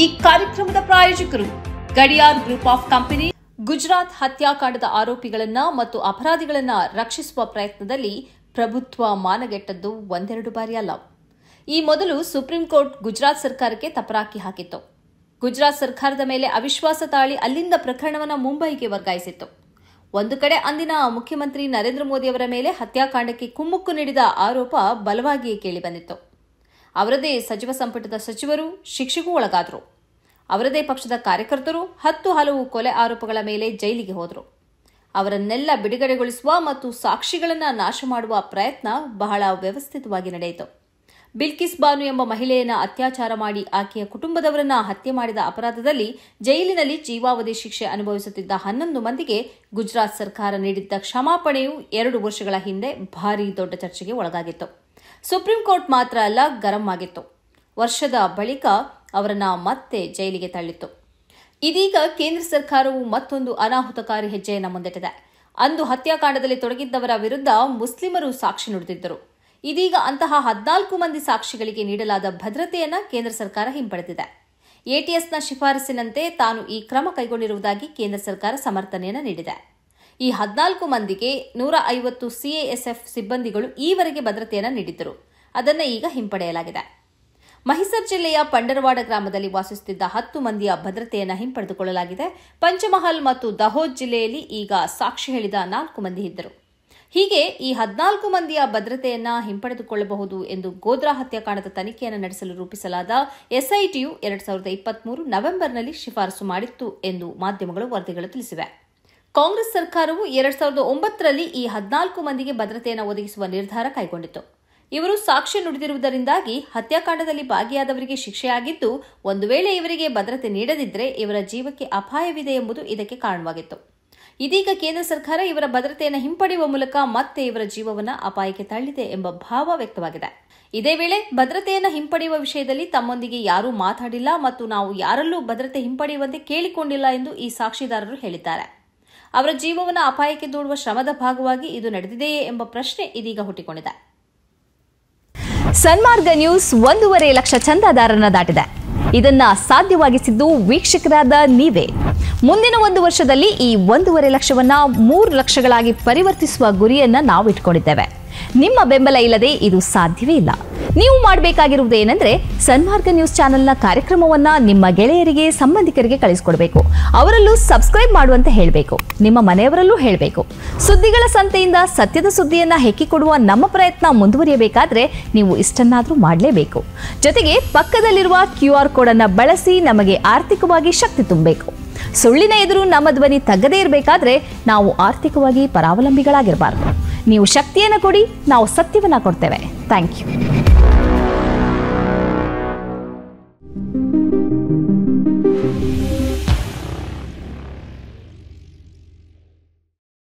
ಈ ಕಾರ್ಯಕ್ರಮದ ಪ್ರಾಯೋಜಕರು Gadiyar group of company. Gujarat ಹತ್ಯಾಕಾಂಡದ ಆರೋಪಿಗಳನ್ನ ಮತ್ತು ಅಪರಾಧಿಗಳನ್ನ ರಕ್ಷಿಸುವ ಪ್ರಯತ್ನದಲ್ಲಿ ಪ್ರಭುತ್ವ ಮಾನಗೆಟ್ಟದ್ದು ಒಂದೆರಡು ಬಾರಿ ಅಲ್ಲ. ಈ ಮೊದಲು ಸುಪ್ರೀಂ ಕೋರ್ಟ್ ಗುಜರಾತ್ ಸರ್ಕಾರಕ್ಕೆ ತಪರಾಕಿ ಹಾಕಿತ್ತು. ಗುಜರಾತ್ ಸರ್ಕಾರದ ಮೇಲೆ ಅವಿಶ್ವಾಸ ತಾಳಿ ಅಲ್ಲಿಂದ ಪ್ರಕರಣವನ್ನು ಮುಂಬೈಗೆ ವರ್ಗಾಯಿಸಿತ್ತು. ಒಂದು ಕಡೆ ಅಂದಿನ ಮುಖ್ಯಮಂತ್ರಿ ನರೇಂದ್ರ ಮೋದಿ ಅವರ ಮೇಲೆ ಹತ್ಯಾಕಾಂಡಕ್ಕೆ ಕುಮ್ಮಕ್ಕು ನೀಡಿದ ಆರೋಪ ಬಲವಾಗಿಯೇ ಕೇಳಿಬಂದಿತ್ತು. ಅವರದೇ ಸಚಿವ ಸಂಪುಟದ ಸಚಿವರು ಶಿಕ್ಷೆಗೂ ಒಳಗಾದರು. ಅವರದೇ ಪಕ್ಷದ ಕಾರ್ಯಕರ್ತರು 10 ಹಲವು ಕೊಲೆ ಆರೋಪಗಳ ಮೇಲೆ ಜೈಲಿಗೆ ಹೋದರು. ಅವರನ್ನೆಲ್ಲ ಬಿಡುಗಡೆಗೊಳಿಸುವ ಮತ್ತು ಸಾಕ್ಷಿಗಳನ್ನು ನಾಶ ಮಾಡುವ ಪ್ರಯತ್ನ ಬಹಳ ವ್ಯವಸ್ಥಿತವಾಗಿ ನಡೆಯಿತು. ಬಿಲ್ಕಿಸ್ ಬಾನು ಎಂಬ ಮಹಿಳೆಯನ್ನ ಅತ್ಯಾಚಾರ ಮಾಡಿ ಆಕೆಯ ಕುಟುಂಬದವರನ್ನ ಹತ್ಯೆ ಮಾಡಿದ ಅಪರಾಧದಲ್ಲಿ ಜೈಲಿನಲ್ಲಿ ಜೀವಾವಧಿ ಶಿಕ್ಷೆ ಅನುಭವಿಸುತ್ತಿದ್ದ 11 ಮಂದಿಗೆ ಗುಜರಾತ್ ಸರ್ಕಾರ ನೀಡಿದ್ದ ಕ್ಷಮಾಪಣೆಯು 2 ವರ್ಷಗಳ ಹಿಂದೆ ಭಾರೀ ದೊಡ್ಡ ಚರ್ಚೆಗೆ ಒಳಗಾಗಿತ್ತು. ಸುಪ್ರೀಂ ಕೋರ್ಟ್ ಮಾತ್ರ ಅಲ್ಲ, ಗರಂ ಆಗಿತ್ತು. ವರ್ಷದ ಬಳಿಕ ಅವರನ್ನ ಮತ್ತೆ ಜೈಲಿಗೆ ತಳ್ಳಿತ್ತು. ಇದೀಗ ಕೇಂದ್ರ ಸರ್ಕಾರವು ಮತ್ತೊಂದು ಅನಾಹುತಕಾರಿ ಹೆಜ್ಜೆಯನ್ನು ಮುಂದಿಟ್ಟಿದೆ. ಅಂದು ಹತ್ಯಾಕಾಂಡದಲ್ಲಿ ತೊಡಗಿದ್ದವರ ವಿರುದ್ಧ ಮುಸ್ಲಿಮರು ಸಾಕ್ಷಿ ನುಡಿದಿದ್ದರು. ಇದೀಗ ಅಂತಹ 14 ಮಂದಿ ಸಾಕ್ಷಿಗಳಿಗೆ ನೀಡಲಾದ ಭದ್ರತೆಯನ್ನ ಕೇಂದ್ರ ಸರ್ಕಾರ ಹಿಂಪಡೆದಿದೆ. ಎಟಿಎಸ್ನ ಶಿಫಾರಸಿನಂತೆ ತಾನು ಈ ಕ್ರಮ ಕೈಗೊಂಡಿರುವುದಾಗಿ ಕೇಂದ್ರ ಸರ್ಕಾರ ಸಮರ್ಥನೆಯನ್ನು ನೀಡಿದೆ. ಈ 14 ಮಂದಿಗೆ 150 ಸಿಎಎಸ್ಎಫ್ ಸಿಬ್ಬಂದಿಗಳು ಈವರೆಗೆ ಭದ್ರತೆಯನ್ನು ನೀಡಿದ್ದರು. ಅದನ್ನು ಈಗ ಹಿಂಪಡೆಯಲಾಗಿದೆ. ಮಹಿಸರ್ ಜಿಲ್ಲೆಯ ಪಂಡರವಾಡ ಗ್ರಾಮದಲ್ಲಿ ವಾಸಿಸುತ್ತಿದ್ದ 10 ಮಂದಿಯ ಭದ್ರತೆಯನ್ನು ಹಿಂಪಡೆದುಕೊಳ್ಳಲಾಗಿದೆ. ಪಂಚಮಹಲ್ ಮತ್ತು ದಹೋದ್ ಜಿಲ್ಲೆಯಲ್ಲಿ ಈಗ ಸಾಕ್ಷಿ ಹೇಳಿದ 4 ಮಂದಿ ಇದ್ದರು. ಹೀಗೆ ಈ 14 ಮಂದಿಯ ಭದ್ರತೆಯನ್ನ ಹಿಂಪಡೆದುಕೊಳ್ಳಬಹುದು ಎಂದು ಗೋಧ್ರಾ ಹತ್ಯಾಕಾಂಡದ ತನಿಖೆಯನ್ನು ನಡೆಸಲು ರೂಪಿಸಲಾದ ಎಸ್ಐಟಿಯು 2023 ನವೆಂಬರ್ನಲ್ಲಿ ಶಿಫಾರಸು ಮಾಡಿತ್ತು ಎಂದು ಮಾಧ್ಯಮಗಳು ವರದಿಗಳು ತಿಳಿಸಿವೆ. ಕಾಂಗ್ರೆಸ್ ಸರ್ಕಾರವು 2009ರಲ್ಲಿ ಈ 14 ಮಂದಿಗೆ ಭದ್ರತೆಯನ್ನು ಒದಗಿಸುವ ನಿರ್ಧಾರ ಕೈಗೊಂಡಿತ್ತು. ಇವರು ಸಾಕ್ಷ್ಯ ನುಡಿದಿರುವುದರಿಂದಾಗಿ ಹತ್ಯಾಕಾಂಡದಲ್ಲಿ ಭಾಗಿಯಾದವರಿಗೆ ಶಿಕ್ಷೆಯಾಗಿದ್ದು, ಒಂದು ವೇಳೆ ಇವರಿಗೆ ಭದ್ರತೆ ನೀಡದಿದ್ದರೆ ಇವರ ಜೀವಕ್ಕೆ ಅಪಾಯವಿದೆ ಎಂಬುದು ಇದಕ್ಕೆ ಕಾರಣವಾಗಿತ್ತು. ಇದೀಗ ಕೇಂದ್ರ ಸರ್ಕಾರ ಇವರ ಭದ್ರತೆಯನ್ನು ಹಿಂಪಡೆಯುವ ಮೂಲಕ ಮತ್ತೆ ಇವರ ಜೀವವನ್ನು ಅಪಾಯಕ್ಕೆ ತಳ್ಳಿದೆ ಎಂಬ ಭಾವ ವ್ಯಕ್ತವಾಗಿದೆ. ಇದೇ ವೇಳೆ ಭದ್ರತೆಯನ್ನು ಹಿಂಪಡೆಯುವ ವಿಷಯದಲ್ಲಿ ತಮ್ಮೊಂದಿಗೆ ಯಾರೂ ಮಾತಾಡಿಲ್ಲ ಮತ್ತು ನಾವು ಯಾರಲ್ಲೂ ಭದ್ರತೆ ಹಿಂಪಡೆಯುವಂತೆ ಕೇಳಿಕೊಂಡಿಲ್ಲ ಎಂದು ಈ ಸಾಕ್ಷಿದಾರರು ಹೇಳಿದ್ದಾರೆ. ಅವರ ಜೀವವನ್ನು ಅಪಾಯಕ್ಕೆ ದೂಡುವ ಶ್ರಮದ ಭಾಗವಾಗಿ ಇದು ನಡೆದಿದೆಯೇ ಎಂಬ ಪ್ರಶ್ನೆ ಇದೀಗ ಹುಟ್ಟಿಕೊಂಡಿದೆ. ಸನ್ಮಾರ್ಗ ನ್ಯೂಸ್ 1.5 ಲಕ್ಷ ಚಂದಾದಾರರನ್ನ ದಾಟಿದೆ. ಇದನ್ನ ಸಾಧ್ಯವಾಗಿಸಿದ್ದು ವೀಕ್ಷಕರಾದ ನೀವೇ. ಮುಂದಿನ 1 ವರ್ಷದಲ್ಲಿ ಈ 1.5 ಲಕ್ಷವನ್ನ 3 ಲಕ್ಷಗಳಾಗಿ ಪರಿವರ್ತಿಸುವ ಗುರಿಯನ್ನ ನಾವು ಇಟ್ಕೊಂಡಿದ್ದೇವೆ. ನಿಮ್ಮ ಬೆಂಬಲ ಇಲ್ಲದೆ ಇದು ಸಾಧ್ಯವೇ ಇಲ್ಲ. ನೀವು ಮಾಡಬೇಕಾಗಿರುವುದು ಏನಂದ್ರೆ ಸನ್ಮಾರ್ಗ ನ್ಯೂಸ್ ಚಾನೆಲ್ನ ಕಾರ್ಯಕ್ರಮವನ್ನ ನಿಮ್ಮ ಗೆಳೆಯರಿಗೆ, ಸಂಬಂಧಿಕರಿಗೆ ಕಳಿಸಿಕೊಡಬೇಕು. ಅವರಲ್ಲೂ ಸಬ್ಸ್ಕ್ರೈಬ್ ಮಾಡುವಂತೆ ಹೇಳಬೇಕು. ನಿಮ್ಮ ಮನೆಯವರಲ್ಲೂ ಹೇಳಬೇಕು. ಸುದ್ದಿಗಳ ಸಂತೆಯಿಂದ ಸತ್ಯದ ಸುದ್ದಿಯನ್ನ ಹೆಕ್ಕಿಕೊಡುವ ನಮ್ಮ ಪ್ರಯತ್ನ ಮುಂದುವರಿಯಬೇಕಾದ್ರೆ ನೀವು ಇಷ್ಟನ್ನಾದರೂ ಮಾಡಲೇಬೇಕು. ಜೊತೆಗೆ ಪಕ್ಕದಲ್ಲಿರುವ QR ಕೋಡ್ ಅನ್ನು ಬಳಸಿ ನಮಗೆ ಆರ್ಥಿಕವಾಗಿ ಶಕ್ತಿ ತುಂಬಬೇಕು. ಸುಳ್ಳಿನ ಎದುರು ನಮ್ಮ ಧ್ವನಿ ತಗ್ಗದೇ ಇರಬೇಕಾದ್ರೆ ನಾವು ಆರ್ಥಿಕವಾಗಿ ಪರಾವಲಂಬಿಗಳಾಗಿರಬಾರದು. ನೀವು ಶಕ್ತಿಯನ್ನು ಕೊಡಿ, ನಾವು ಸತ್ಯವನ್ನ ಕೊಡ್ತೇವೆ. Thank you.